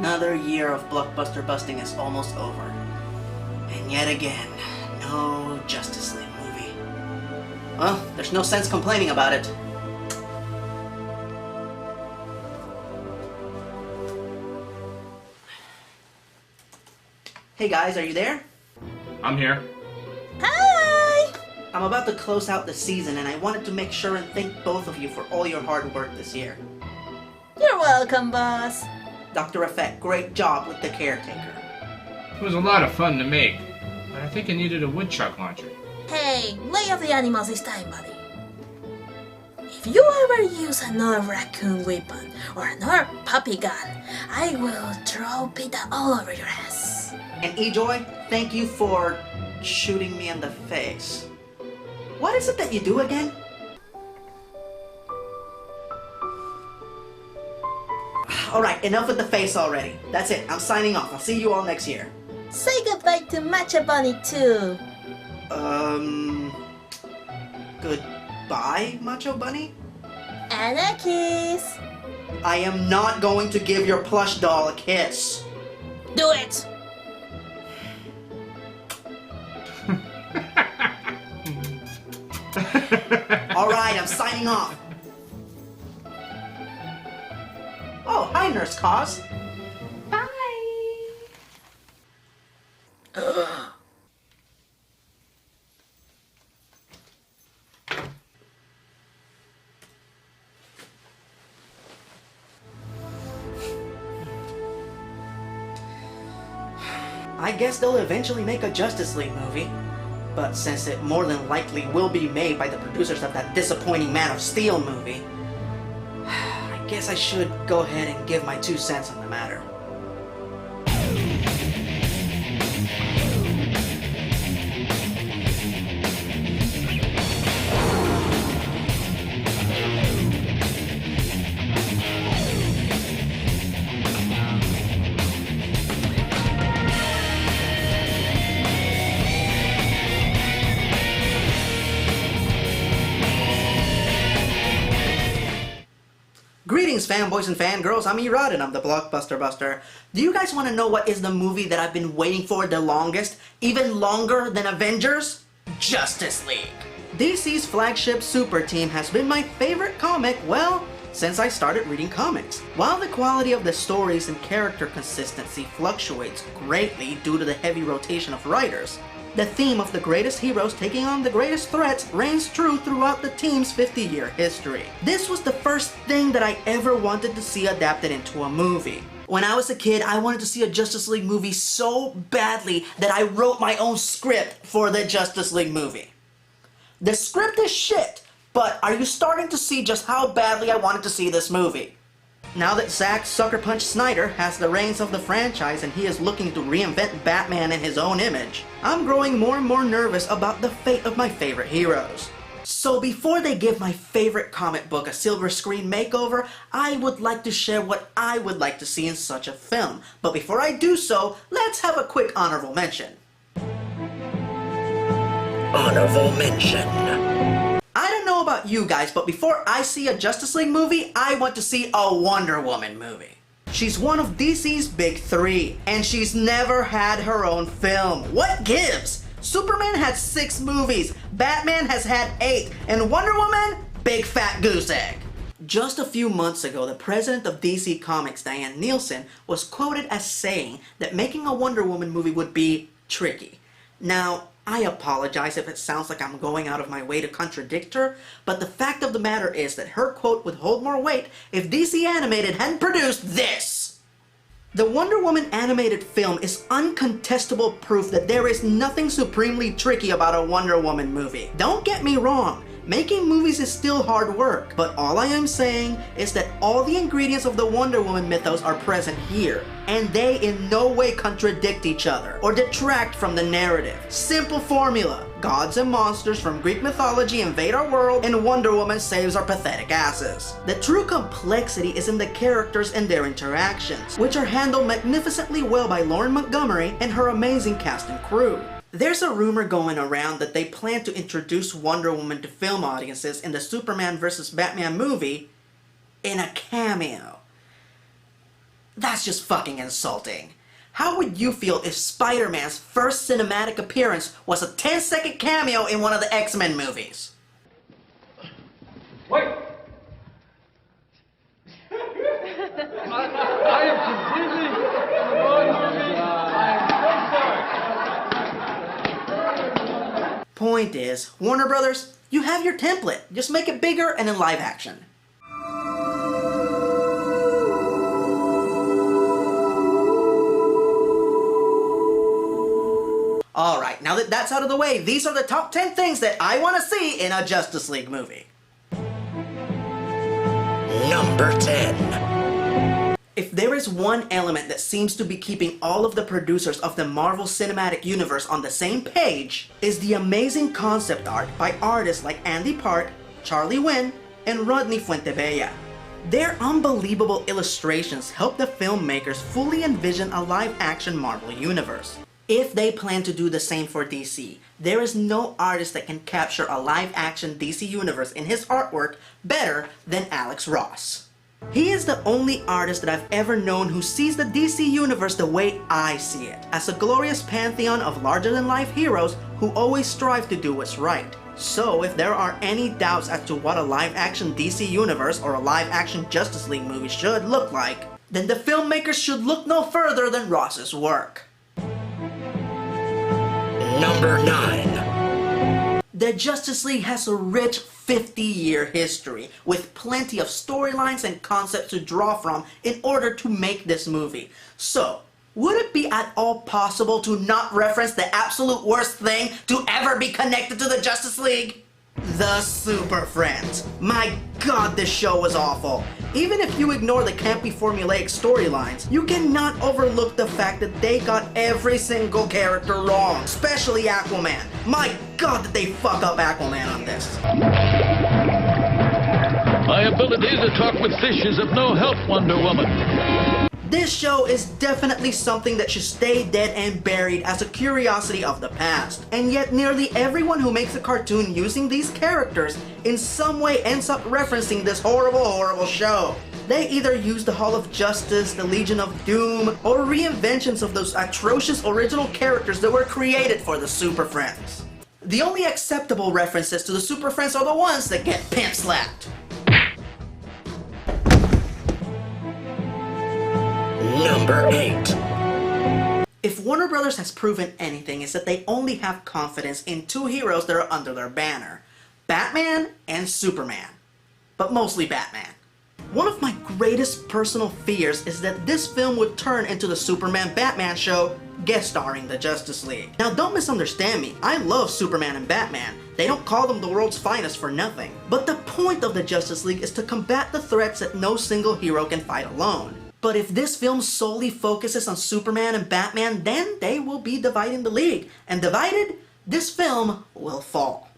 Another year of blockbuster busting is almost over. And yet again, no Justice League movie. Well, there's no sense complaining about it. Hey guys, are you there? I'm here. Hi! I'm about to close out the season and I wanted to make sure and thank both of you for all your hard work this year. You're welcome, boss. Dr. Effect, great job with the caretaker. It was a lot of fun to make, but I think it needed a woodchuck launcher. Hey, lay off the animals this time, buddy. If you ever use another raccoon weapon or another puppy gun, I will throw pita all over your ass. And E-Joy, thank you for shooting me in the face. What is it that you do again? Alright, enough with the face already. That's it, I'm signing off. I'll see you all next year. Say goodbye to Matcha Bunny too. Goodbye, Macho Bunny? And a kiss. I am not going to give your plush doll a kiss. Do it. Alright, I'm signing off. Oh, hi, Nurse Cos. Bye. I guess they'll eventually make a Justice League movie. But since it more than likely will be made by the producers of that disappointing Man of Steel movie, I guess I should go ahead and give my 2 cents on the matter. Greetings, fanboys and fangirls. I'm Erod and I'm the Blockbuster Buster. Do you guys want to know what is the movie that I've been waiting for the longest? Even longer than Avengers? Justice League. DC's flagship super team has been my favorite comic, well, since I started reading comics. While the quality of the stories and character consistency fluctuates greatly due to the heavy rotation of writers, the theme of the greatest heroes taking on the greatest threats reigns true throughout the team's 50-year history. This was the first thing that I ever wanted to see adapted into a movie. When I was a kid, I wanted to see a Justice League movie so badly that I wrote my own script for the Justice League movie. The script is shit, but are you starting to see just how badly I wanted to see this movie? Now that Zack Sucker Punch Snyder has the reins of the franchise and he is looking to reinvent Batman in his own image, I'm growing more and more nervous about the fate of my favorite heroes. So before they give my favorite comic book a silver screen makeover, I would like to share what I would like to see in such a film. But before I do so, let's have a quick honorable mention. Honorable mention. I don't know about you guys, but before I see a Justice League movie, I want to see a Wonder Woman movie. She's one of DC's big 3, and she's never had her own film. What gives? Superman had 6 movies, Batman has had 8, and Wonder Woman? Big fat goose egg. Just a few months ago, the president of DC Comics, Diane Neilson, was quoted as saying that making a Wonder Woman movie would be tricky. Now, I apologize if it sounds like I'm going out of my way to contradict her, but the fact of the matter is that her quote would hold more weight if DC Animated hadn't produced this! The Wonder Woman animated film is uncontestable proof that there is nothing supremely tricky about a Wonder Woman movie. Don't get me wrong, making movies is still hard work, but all I am saying is that all the ingredients of the Wonder Woman mythos are present here, and they in no way contradict each other or detract from the narrative. Simple formula. Gods and monsters from Greek mythology invade our world, and Wonder Woman saves our pathetic asses. The true complexity is in the characters and their interactions, which are handled magnificently well by Lauren Montgomery and her amazing cast and crew. There's a rumor going around that they plan to introduce Wonder Woman to film audiences in the Superman vs. Batman movie in a cameo. That's just fucking insulting. How would you feel if Spider-Man's first cinematic appearance was a 10-second cameo in one of the X-Men movies? Wait! I am completely in the wrong movie. I am so sorry. Point is, Warner Brothers, you have your template. Just make it bigger and in live action. Alright, now that that's out of the way, these are the top 10 things that I want to see in a Justice League movie. Number 10. If there is one element that seems to be keeping all of the producers of the Marvel Cinematic Universe on the same page, is the amazing concept art by artists like Andy Park, Charlie Wynn, and Rodney Fuentebella. Their unbelievable illustrations help the filmmakers fully envision a live-action Marvel universe. If they plan to do the same for DC, there is no artist that can capture a live-action DC universe in his artwork better than Alex Ross. He is the only artist that I've ever known who sees the DC universe the way I see it, as a glorious pantheon of larger-than-life heroes who always strive to do what's right. So if there are any doubts as to what a live-action DC universe or a live-action Justice League movie should look like, then the filmmakers should look no further than Ross's work. Number 9. The Justice League has a rich 50-year history, with plenty of storylines and concepts to draw from in order to make this movie. So, would it be at all possible to not reference the absolute worst thing to ever be connected to the Justice League? The Superfriends. My god, this show was awful. Even if you ignore the campy formulaic storylines, you cannot overlook the fact that they got every single character wrong, especially Aquaman. My god, did they fuck up Aquaman on this. My ability to talk with fish is of no help, Wonder Woman. This show is definitely something that should stay dead and buried as a curiosity of the past. And yet nearly everyone who makes a cartoon using these characters in some way ends up referencing this horrible, horrible show. They either use the Hall of Justice, the Legion of Doom, or reinventions of those atrocious original characters that were created for the Super Friends. The only acceptable references to the Super Friends are the ones that get pimp slapped. Number 8. If Warner Brothers has proven anything, it's that they only have confidence in two heroes that are under their banner. Batman and Superman. But mostly Batman. One of my greatest personal fears is that this film would turn into the Superman-Batman show, guest starring the Justice League. Now don't misunderstand me, I love Superman and Batman. They don't call them the world's finest for nothing. But the point of the Justice League is to combat the threats that no single hero can fight alone. But if this film solely focuses on Superman and Batman, then they will be dividing the league. And divided, this film will fall.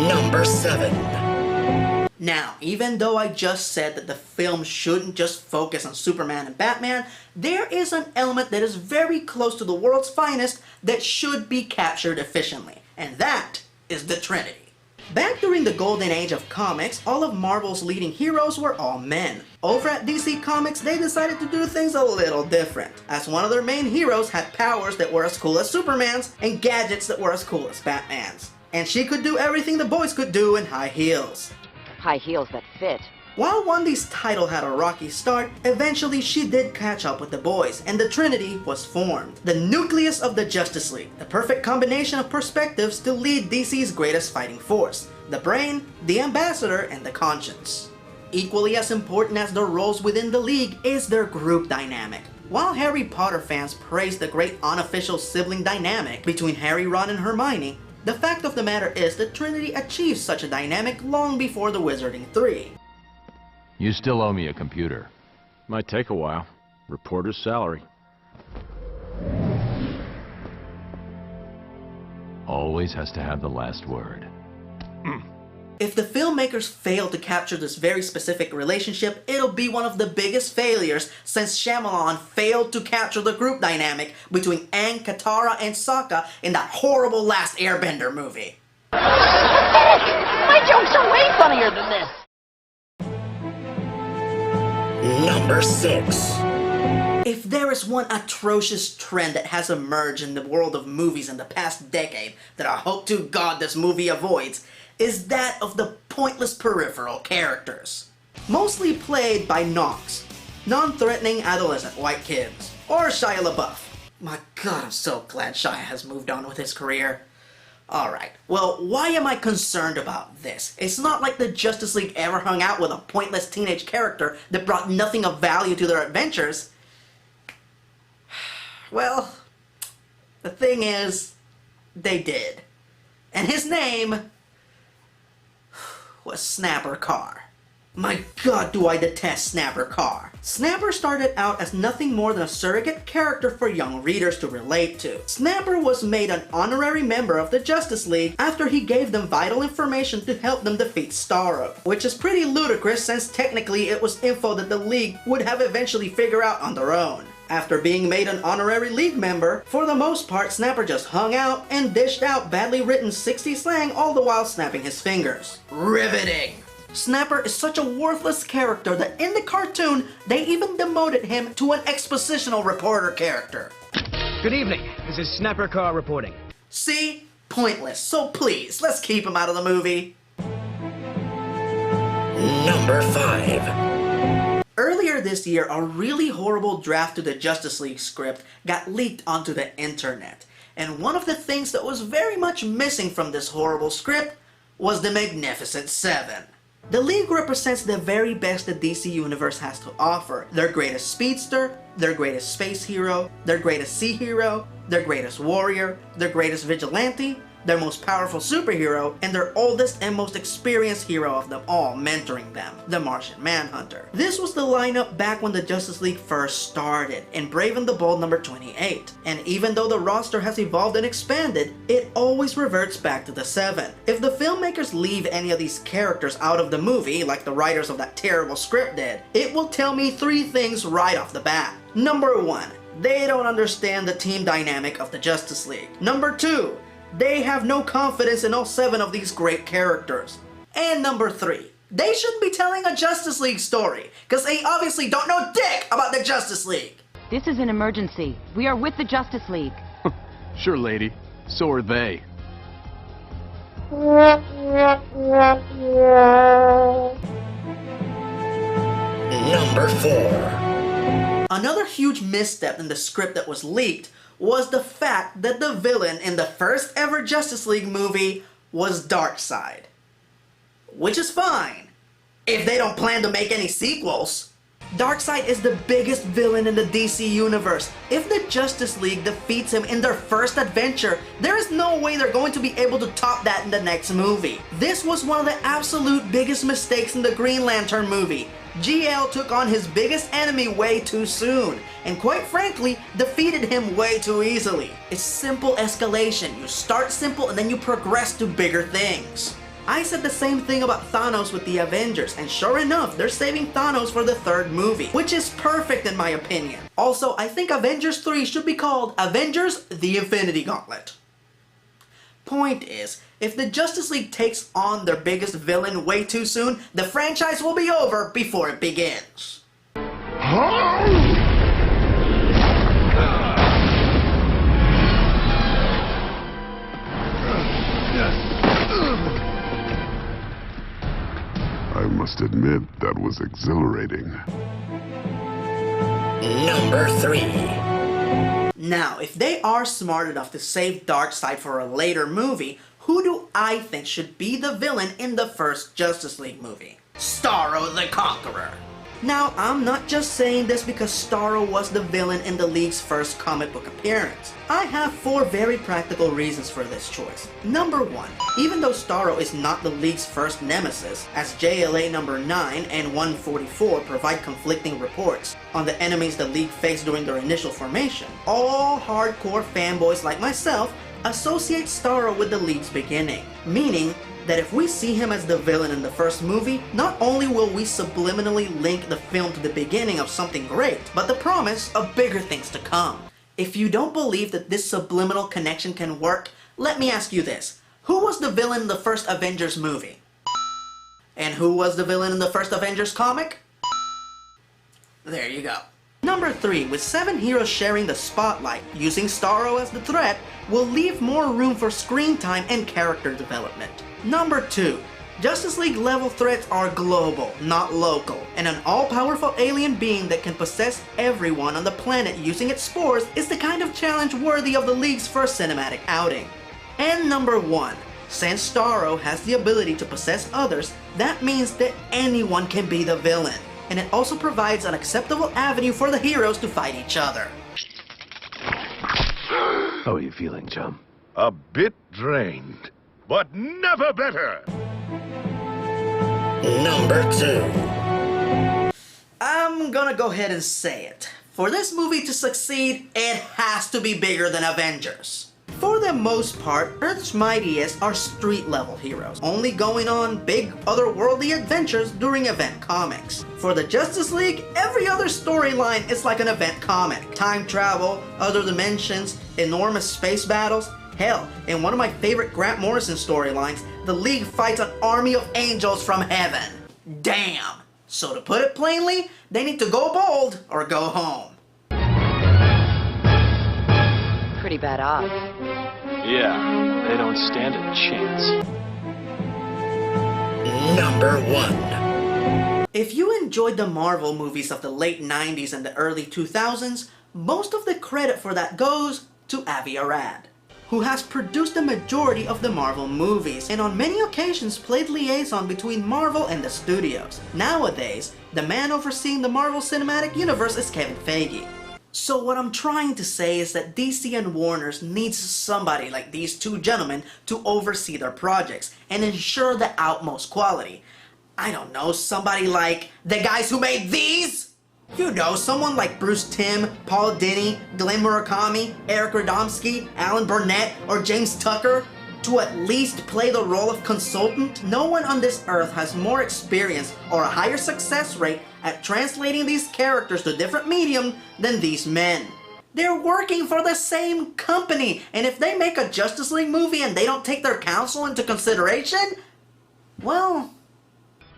Number 7. Now, even though I just said that the film shouldn't just focus on Superman and Batman, there is an element that is very close to the world's finest that should be captured efficiently, and that is the Trinity. Back during the golden age of comics, all of Marvel's leading heroes were all men. Over at DC Comics, they decided to do things a little different, as one of their main heroes had powers that were as cool as Superman's and gadgets that were as cool as Batman's. And she could do everything the boys could do in high heels. High heels that fit. While Wanda's title had a rocky start, eventually she did catch up with the boys, and the Trinity was formed. The nucleus of the Justice League, the perfect combination of perspectives to lead DC's greatest fighting force. The brain, the ambassador, and the conscience. Equally as important as their roles within the League is their group dynamic. While Harry Potter fans praise the great unofficial sibling dynamic between Harry, Ron, and Hermione, the fact of the matter is that Trinity achieved such a dynamic long before the Wizarding 3. You still owe me a computer. Might take a while. Reporter's salary. Always has to have the last word. If the filmmakers fail to capture this very specific relationship, it'll be one of the biggest failures since Shyamalan failed to capture the group dynamic between Aang, Katara, and Sokka in that horrible Last Airbender movie. My jokes are way funnier than this. Number 6. If there is one atrocious trend that has emerged in the world of movies in the past decade that I hope to God this movie avoids, is that of the pointless peripheral characters. Mostly played by Nox, non-threatening adolescent white kids, or Shia LaBeouf. My God, I'm so glad Shia has moved on with his career. Alright, well, why am I concerned about this? It's not like the Justice League ever hung out with a pointless teenage character that brought nothing of value to their adventures. Well, the thing is, they did. And his name was Snapper Carr. My God, do I detest Snapper Carr. Snapper started out as nothing more than a surrogate character for young readers to relate to. Snapper was made an honorary member of the Justice League after he gave them vital information to help them defeat Staro, which is pretty ludicrous since technically it was info that the League would have eventually figured out on their own. After being made an honorary League member, for the most part Snapper just hung out and dished out badly written 60s slang all the while snapping his fingers. Riveting! Snapper is such a worthless character that in the cartoon, they even demoted him to an expositional reporter character. Good evening. This is Snapper Carr reporting. See? Pointless. So please, let's keep him out of the movie. Number 5. Earlier this year, a really horrible draft to the Justice League script got leaked onto the internet. And one of the things that was very much missing from this horrible script was the Magnificent Seven. The League represents the very best the DC Universe has to offer. Their greatest speedster, their greatest space hero, their greatest sea hero, their greatest warrior, their greatest vigilante, their most powerful superhero, and their oldest and most experienced hero of them all mentoring them, the Martian Manhunter. This was the lineup back when the Justice League first started, in Brave and the Bold number 28. And even though the roster has evolved and expanded, it always reverts back to the Seven. If the filmmakers leave any of these characters out of the movie, like the writers of that terrible script did, it will tell me 3 things right off the bat. Number 1, they don't understand the team dynamic of the Justice League. Number 2, they have no confidence in all 7 of these great characters. And number 3, they shouldn't be telling a Justice League story, because they obviously don't know dick about the Justice League. This is an emergency. We are with the Justice League. Sure, lady. So are they. Number 4. Another huge misstep in the script that was leaked was the fact that the villain in the first ever Justice League movie was Darkseid. Which is fine, if they don't plan to make any sequels. Darkseid is the biggest villain in the DC Universe. If the Justice League defeats him in their first adventure, there is no way they're going to be able to top that in the next movie. This was one of the absolute biggest mistakes in the Green Lantern movie. GL took on his biggest enemy way too soon, and quite frankly, defeated him way too easily. It's simple escalation. You start simple and then you progress to bigger things. I said the same thing about Thanos with the Avengers, and sure enough, they're saving Thanos for the 3rd movie, which is perfect in my opinion. Also, I think Avengers 3 should be called Avengers: The Infinity Gauntlet. Point is, if the Justice League takes on their biggest villain way too soon, the franchise will be over before it begins. I must admit, that was exhilarating. Number 3. Now, if they are smart enough to save Darkseid for a later movie, who do I think should be the villain in the first Justice League movie? Staro the Conqueror. Now, I'm not just saying this because Staro was the villain in the League's first comic book appearance. I have 4 very practical reasons for this choice. Number 1, even though Staro is not the League's first nemesis, as JLA number 9 and 144 provide conflicting reports on the enemies the League faced during their initial formation, all hardcore fanboys like myself associates Staro with the League's beginning, meaning that if we see him as the villain in the first movie, not only will we subliminally link the film to the beginning of something great, but the promise of bigger things to come. If you don't believe that this subliminal connection can work, let me ask you this. Who was the villain in the first Avengers movie? And who was the villain in the first Avengers comic? There you go. Number 3, with 7 heroes sharing the spotlight, using Staro as the threat will leave more room for screen time and character development. Number 2, Justice League level threats are global, not local, and an all-powerful alien being that can possess everyone on the planet using its spores is the kind of challenge worthy of the League's first cinematic outing. And number 1, since Staro has the ability to possess others, that means that anyone can be the villain. And it also provides an acceptable avenue for the heroes to fight each other. How are you feeling, chum? A bit drained, but never better. Number 2. I'm gonna go ahead and say it. For this movie to succeed, it has to be bigger than Avengers. For the most part, Earth's mightiest are street-level heroes, only going on big otherworldly adventures during event comics. For the Justice League, every other storyline is like an event comic. Time travel, other dimensions, enormous space battles. Hell, in one of my favorite Grant Morrison storylines, the League fights an army of angels from heaven. Damn! So to put it plainly, they need to go bold or go home. Pretty bad odds. Yeah, they don't stand a chance. Number 1. If you enjoyed the Marvel movies of the late 90s and the early 2000s, most of the credit for that goes to Avi Arad, who has produced the majority of the Marvel movies and on many occasions played liaison between Marvel and the studios. Nowadays, the man overseeing the Marvel Cinematic Universe is Kevin Feige. So what I'm trying to say is that DC and Warner's needs somebody like these two gentlemen to oversee their projects and ensure the utmost quality. I don't know, somebody like the guys who made these? You know, someone like Bruce Timm, Paul Dini, Glenn Murakami, Eric Radomski, Alan Burnett, or James Tucker, to at least play the role of consultant. No one on this earth has more experience or a higher success rate at translating these characters to different medium than these men. They're working for the same company, and if they make a Justice League movie and they don't take their counsel into consideration, well...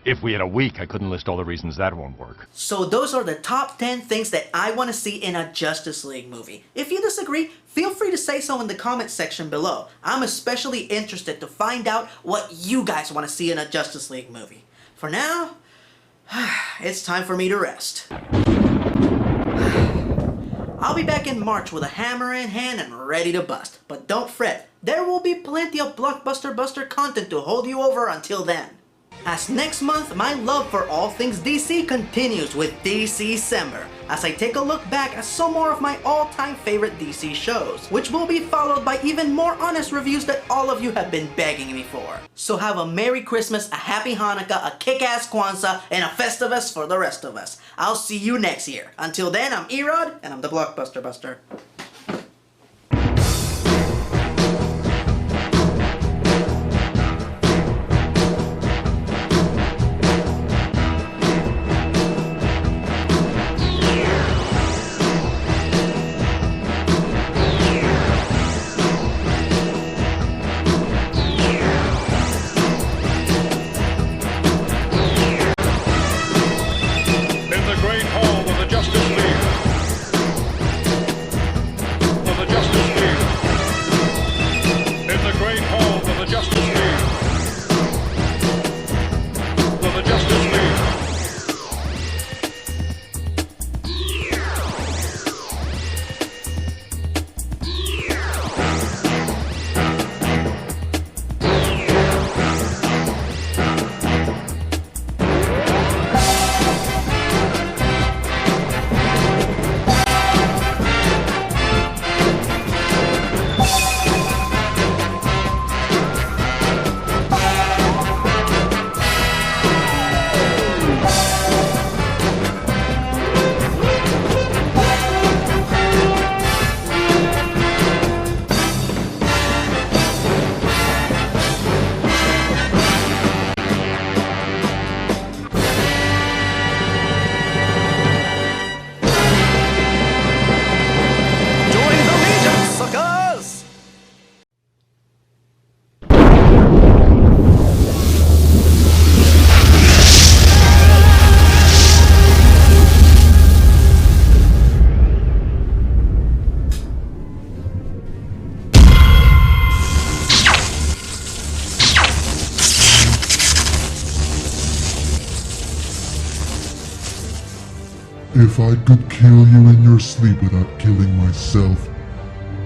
If we had a week, I couldn't list all the reasons that won't work. So those are the top 10 things that I want to see in a Justice League movie. If you disagree, feel free to say so in the comment section below. I'm especially interested to find out what you guys want to see in a Justice League movie. For now, it's time for me to rest. I'll be back in March with a hammer in hand and ready to bust. But don't fret, there will be plenty of Blockbuster Buster content to hold you over until then. As next month, my love for all things DC continues with DCember, as I take a look back at some more of my all-time favorite DC shows, which will be followed by even more honest reviews that all of you have been begging me for. So have a Merry Christmas, a Happy Hanukkah, a kick-ass Kwanzaa, and a Festivus for the rest of us. I'll see you next year. Until then, I'm Erod, and I'm the Blockbuster Buster. If I could kill you in your sleep without killing myself,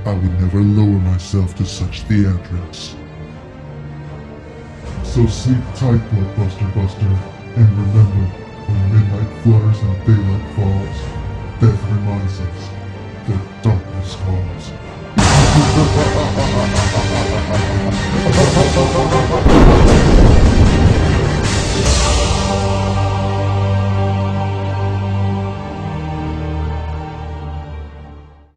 I would never lower myself to such theatrics. So sleep tight, Blockbuster Buster, and remember, when midnight flutters and daylight falls, death reminds us that darkness calls.